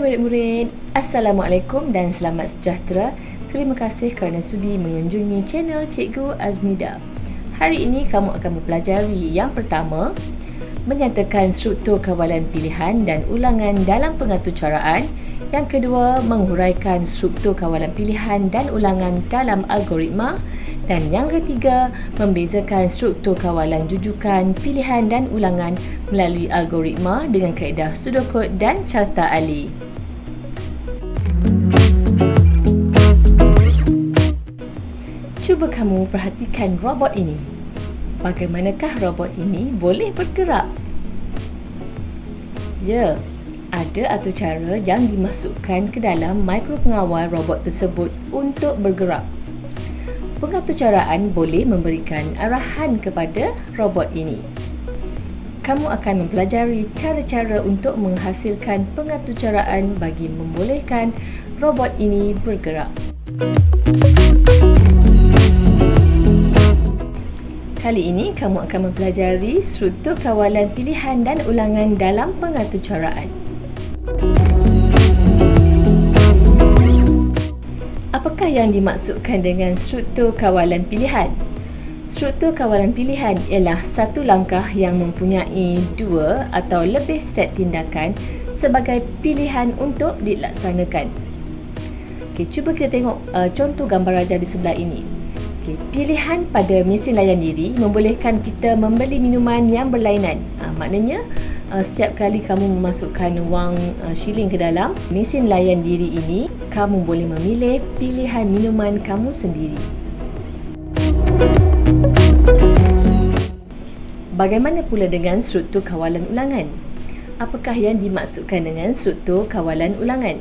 Hai murid-murid, Assalamualaikum dan selamat sejahtera. Terima kasih kerana sudi mengunjungi channel Cikgu Aznida. Hari ini kamu akan mempelajari yang pertama, menyatakan struktur kawalan pilihan dan ulangan dalam pengaturcaraan. Yang kedua, menghuraikan struktur kawalan pilihan dan ulangan dalam algoritma. Dan yang ketiga, membezakan struktur kawalan jujukan, pilihan dan ulangan melalui algoritma dengan kaedah pseudocode dan carta alih. Cuba kamu perhatikan robot ini. Bagaimanakah robot ini boleh bergerak? Ya, ada atur cara yang dimasukkan ke dalam mikropengawal robot tersebut untuk bergerak. Pengaturcaraan boleh memberikan arahan kepada robot ini. Kamu akan mempelajari cara-cara untuk menghasilkan pengaturcaraan bagi membolehkan robot ini bergerak. Kali ini kamu akan mempelajari struktur kawalan pilihan dan ulangan dalam pengaturcaraan. Apakah yang dimaksudkan dengan struktur kawalan pilihan? Struktur kawalan pilihan ialah satu langkah yang mempunyai dua atau lebih set tindakan sebagai pilihan untuk dilaksanakan. Cuba kita tengok contoh gambar ajar di sebelah ini. Pilihan pada mesin layan diri membolehkan kita membeli minuman yang berlainan. Maknanya setiap kali kamu memasukkan wang shilling ke dalam mesin layan diri ini, kamu boleh memilih pilihan minuman kamu sendiri. Bagaimana pula dengan struktur kawalan ulangan? Apakah yang dimaksudkan dengan struktur kawalan ulangan?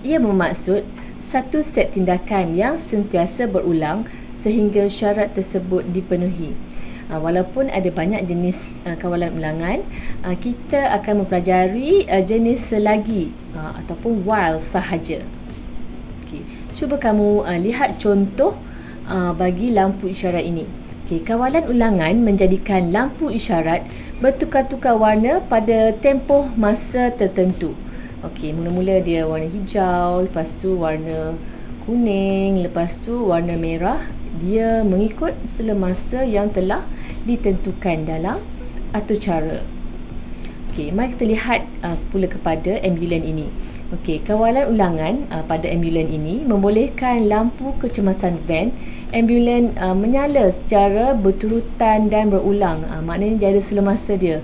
Ia bermaksud satu set tindakan yang sentiasa berulang sehingga syarat tersebut dipenuhi. Walaupun ada banyak jenis kawalan ulangan, kita akan mempelajari jenis selagi ataupun while sahaja. Cuba kamu lihat contoh bagi lampu isyarat ini. Kawalan ulangan menjadikan lampu isyarat bertukar-tukar warna pada tempoh masa tertentu. Mula-mula dia warna hijau, lepas tu warna kuning, lepas tu warna merah. Dia mengikut semasa yang telah ditentukan dalam atur cara. Mari kita lihat pula kepada ambulan ini. Kawalan ulangan pada ambulan ini membolehkan lampu kecemasan van ambulan menyala secara berturutan dan berulang. Maknanya dia ada semasa dia.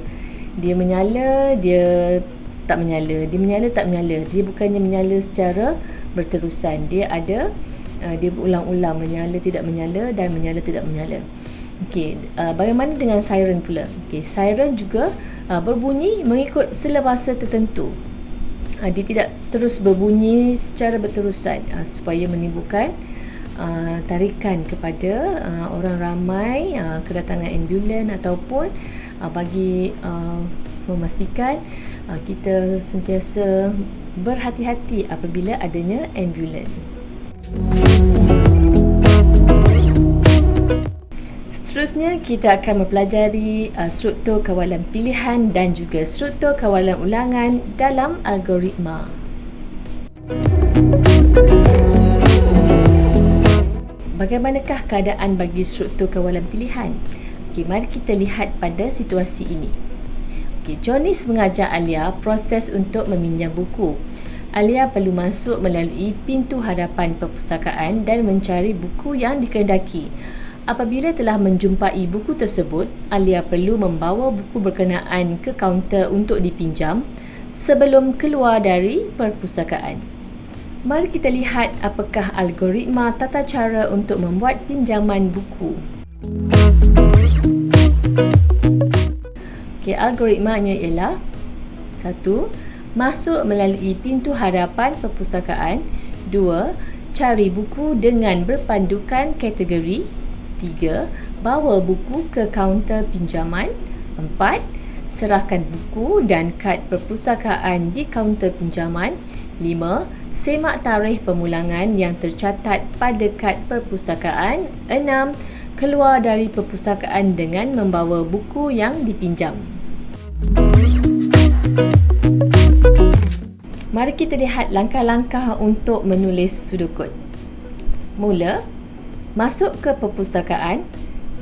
Dia menyala, dia tak menyala, dia menyala, tak menyala. Dia bukannya menyala secara berterusan. Dia ada dia berulang-ulang menyala, tidak menyala dan menyala, tidak menyala. Bagaimana dengan siren pula? Siren juga berbunyi mengikut semasa tertentu. Dia tidak terus berbunyi secara berterusan supaya menimbulkan tarikan kepada orang ramai kedatangan ambulan ataupun bagi memastikan kita sentiasa berhati-hati apabila adanya ambulan. Seterusnya kita akan mempelajari struktur kawalan pilihan dan juga struktur kawalan ulangan dalam algoritma. Bagaimanakah keadaan bagi struktur kawalan pilihan? Mari kita lihat pada situasi ini. Jonis mengajar Alia proses untuk meminjam buku. Alia perlu masuk melalui pintu hadapan perpustakaan dan mencari buku yang dikehendaki. Apabila telah menjumpai buku tersebut, Alia perlu membawa buku berkenaan ke kaunter untuk dipinjam sebelum keluar dari perpustakaan. Mari kita lihat apakah algoritma tata cara untuk membuat pinjaman buku. Algoritmanya ialah 1. Masuk melalui pintu hadapan perpustakaan. 2. Cari buku dengan berpandukan kategori. 3. Bawa buku ke kaunter pinjaman. 4. Serahkan buku dan kad perpustakaan di kaunter pinjaman. 5. Semak tarikh pemulangan yang tercatat pada kad perpustakaan. 6. Keluar dari perpustakaan dengan membawa buku yang dipinjam. Mari kita lihat langkah-langkah untuk menulis sudokod. Mula, masuk ke perpustakaan,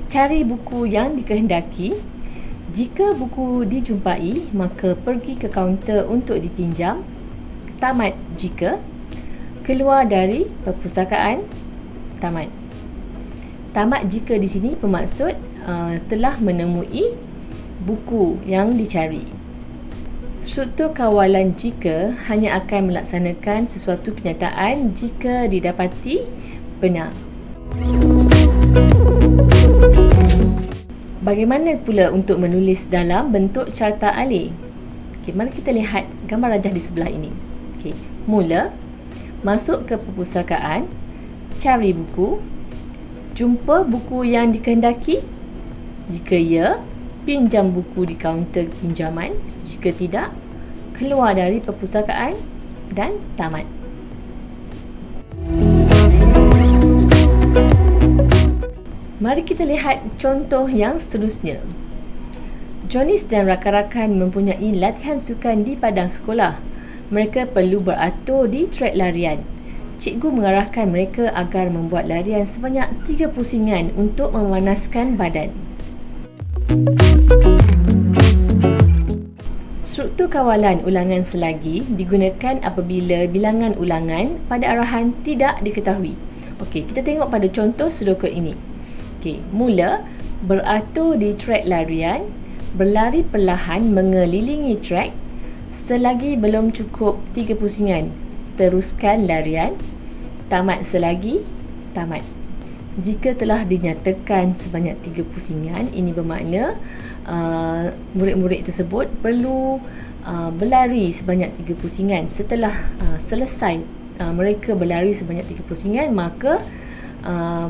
cari buku yang dikehendaki. Jika buku dijumpai, maka pergi ke kaunter untuk dipinjam. Tamat jika. Keluar dari perpustakaan. Tamat. Tamat jika di sini bermaksud telah menemui buku yang dicari. Struktur kawalan jika hanya akan melaksanakan sesuatu penyataan jika didapati benar. Bagaimana pula untuk menulis dalam bentuk carta alih? Okey, mari kita lihat gambar rajah di sebelah ini. Okey, mula masuk ke perpustakaan, cari buku, jumpa buku yang dikehendaki. Jika ya, pinjam buku di kaunter pinjaman. Jika tidak, keluar dari perpustakaan dan tamat. Mari kita lihat contoh yang seterusnya. Jonis dan rakan-rakan mempunyai latihan sukan di padang sekolah. Mereka perlu beratur di trek larian. Cikgu mengarahkan mereka agar membuat larian sebanyak 3 pusingan untuk memanaskan badan. Struktur kawalan ulangan selagi digunakan apabila bilangan ulangan pada arahan tidak diketahui. Okey, kita tengok pada contoh sudokod ini. Okey, mula beratur di trek larian, berlari perlahan mengelilingi trek. Selagi belum cukup 3 pusingan, teruskan larian. Tamat selagi, tamat. Jika telah dinyatakan sebanyak 3 pusingan, ini bermakna murid-murid tersebut perlu berlari sebanyak 3 pusingan. Setelah selesai mereka berlari sebanyak 3 pusingan, maka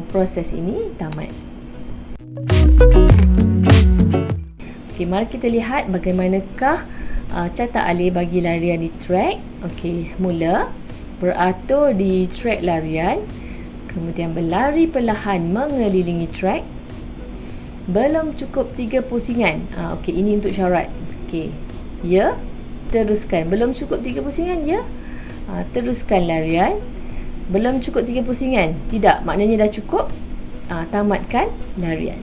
proses ini tamat. Okey, mari kita lihat bagaimanakah carta alih bagi larian di trek. Okey, mula beratur di trek larian, kemudian berlari perlahan mengelilingi trek. Belum cukup 3 pusingan. Okey, ini untuk syarat. Okey, ya, teruskan. Belum cukup 3 pusingan, ya, teruskan larian. Belum cukup 3 pusingan, tidak, maknanya dah cukup. Tamatkan larian.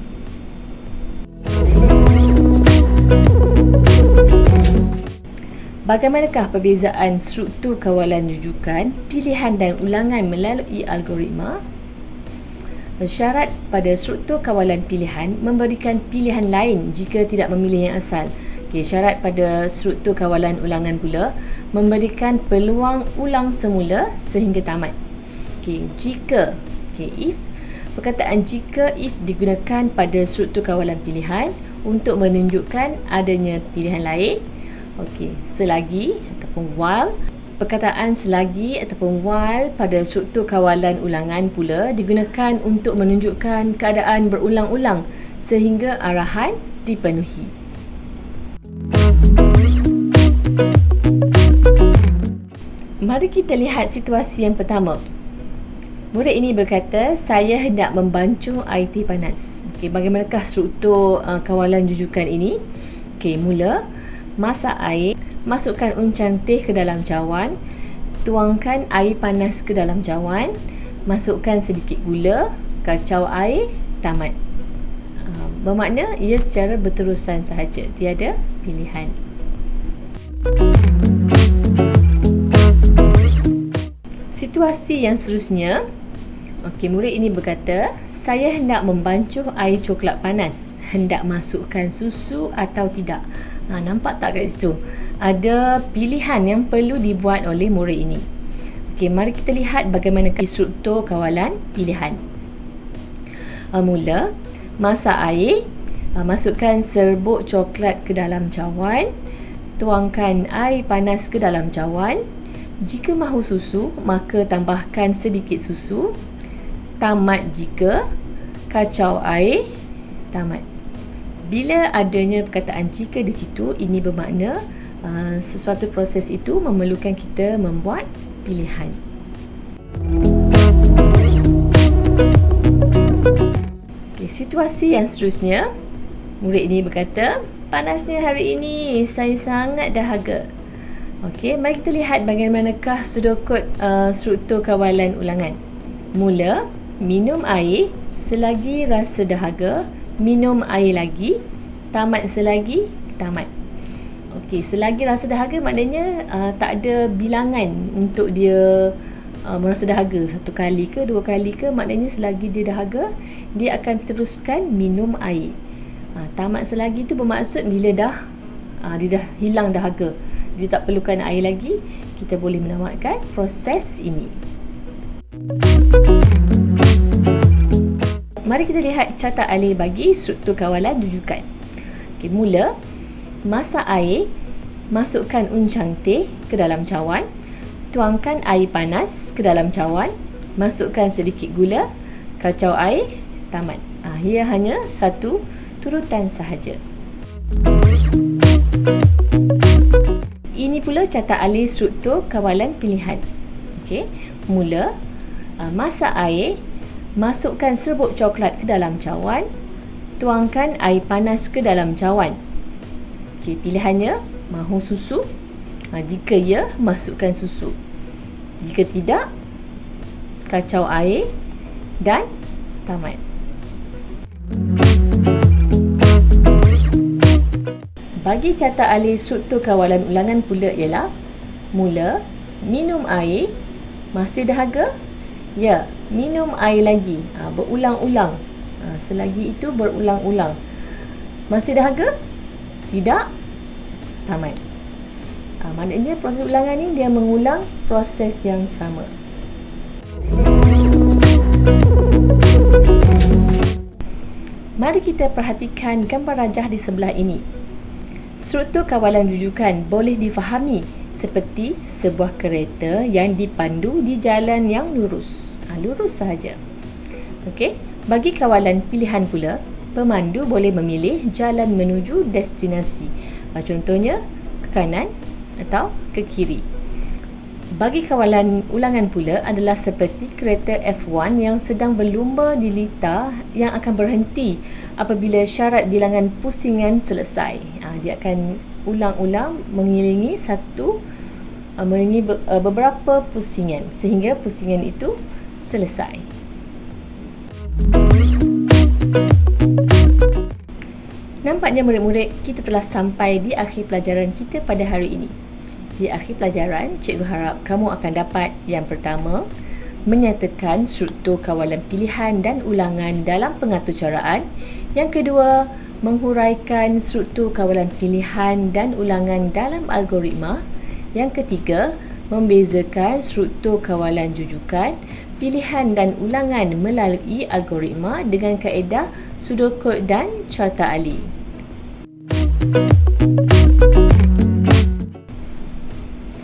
Bagaimanakah perbezaan struktur kawalan rujukan, pilihan dan ulangan melalui algoritma? Syarat pada struktur kawalan pilihan memberikan pilihan lain jika tidak memilih yang asal. Okay, syarat pada struktur kawalan ulangan pula memberikan peluang ulang semula sehingga tamat. Okay, jika, if, perkataan jika if digunakan pada struktur kawalan pilihan untuk menunjukkan adanya pilihan lain. Okey, selagi ataupun while. Perkataan selagi ataupun while pada struktur kawalan ulangan pula digunakan untuk menunjukkan keadaan berulang-ulang sehingga arahan dipenuhi. Mari kita lihat situasi yang pertama. Murid ini berkata, saya hendak membancuh air teh panas. Okey, bagaimanakah struktur kawalan rujukan ini? Okey, mula masak air, masukkan uncang teh ke dalam cawan, tuangkan air panas ke dalam cawan, masukkan sedikit gula, kacau air, tamat. Bermakna ia secara berterusan sahaja, tiada pilihan. Situasi yang seterusnya. Okey, murid ini berkata, saya hendak membancuh air coklat panas. Hendak masukkan susu atau tidak? Nampak tak kat situ? Ada pilihan yang perlu dibuat oleh murid ini. Okey, mari kita lihat bagaimana struktur kawalan pilihan. Mula, masak air, masukkan serbuk coklat ke dalam cawan, tuangkan air panas ke dalam cawan. Jika mahu susu, maka tambahkan sedikit susu. Tamat jika, kacau air, tamat. Bila adanya perkataan jika di situ, ini bermakna sesuatu proses itu memerlukan kita membuat pilihan. Okay, situasi yang seterusnya, murid ini berkata, panasnya hari ini, saya sangat dahaga. Okey, mari kita lihat bagaimanakah sudokod struktur kawalan ulangan. Mula, minum air, selagi rasa dahaga, minum air lagi, tamat selagi, tamat. Okey, selagi rasa dahaga maknanya tak ada bilangan untuk dia merasa dahaga, 1 kali ke 2 kali ke, maknanya selagi dia dahaga, dia akan teruskan minum air. Tamat selagi tu bermaksud bila dia dah hilang dahaga, dia tak perlukan air lagi, kita boleh menamatkan proses ini. Mari kita lihat carta alih bagi struktur kawalan rujukan. Okey, mula, masak air, masukkan uncang teh ke dalam cawan, tuangkan air panas ke dalam cawan, masukkan sedikit gula, kacau air, tamat. Ia hanya satu turutan sahaja. Ini pula carta alih struktur kawalan pilihan. Okey, mula, masak air, masukkan serbuk coklat ke dalam cawan, tuangkan air panas ke dalam cawan. Okey, pilihannya mahu susu. Jika ya, masukkan susu. Jika tidak, kacau air dan tamat. Bagi carta alih struktur kawalan ulangan pula ialah mula, minum air, masih dahaga? Ya, minum air lagi. Berulang-ulang. Selagi itu berulang-ulang. Masih dahaga? Tidak? Tamat. Maknanya proses ulangan ni dia mengulang proses yang sama. Mari kita perhatikan gambar rajah di sebelah ini. Struktur kawalan rujukan boleh difahami seperti sebuah kereta yang dipandu di jalan yang lurus. Lurus sahaja. Okey, bagi kawalan pilihan pula, pemandu boleh memilih jalan menuju destinasi. Contohnya ke kanan atau ke kiri. Bagi kawalan ulangan pula adalah seperti kereta F1 yang sedang berlumba di litar yang akan berhenti apabila syarat bilangan pusingan selesai. Dia akan ulang-ulang mengiringi beberapa pusingan sehingga pusingan itu selesai. Nampaknya murid-murid, kita telah sampai di akhir pelajaran kita pada hari ini. Di akhir pelajaran, cikgu harap kamu akan dapat yang pertama, menyatakan struktur kawalan pilihan dan ulangan dalam pengaturcaraan. Yang kedua, menghuraikan struktur kawalan pilihan dan ulangan dalam algoritma. Yang ketiga, membezakan struktur kawalan jujukan, pilihan dan ulangan melalui algoritma dengan kaedah sudokod dan carta alih.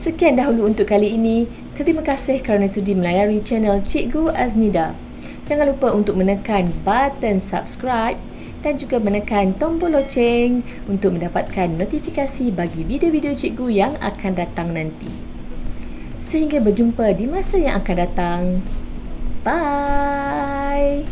Sekian dahulu untuk kali ini. Terima kasih kerana sudi melayari channel Cikgu Aznida. Jangan lupa untuk menekan button subscribe dan juga menekan tombol loceng untuk mendapatkan notifikasi bagi video-video cikgu yang akan datang nanti. Sehingga berjumpa di masa yang akan datang. Bye!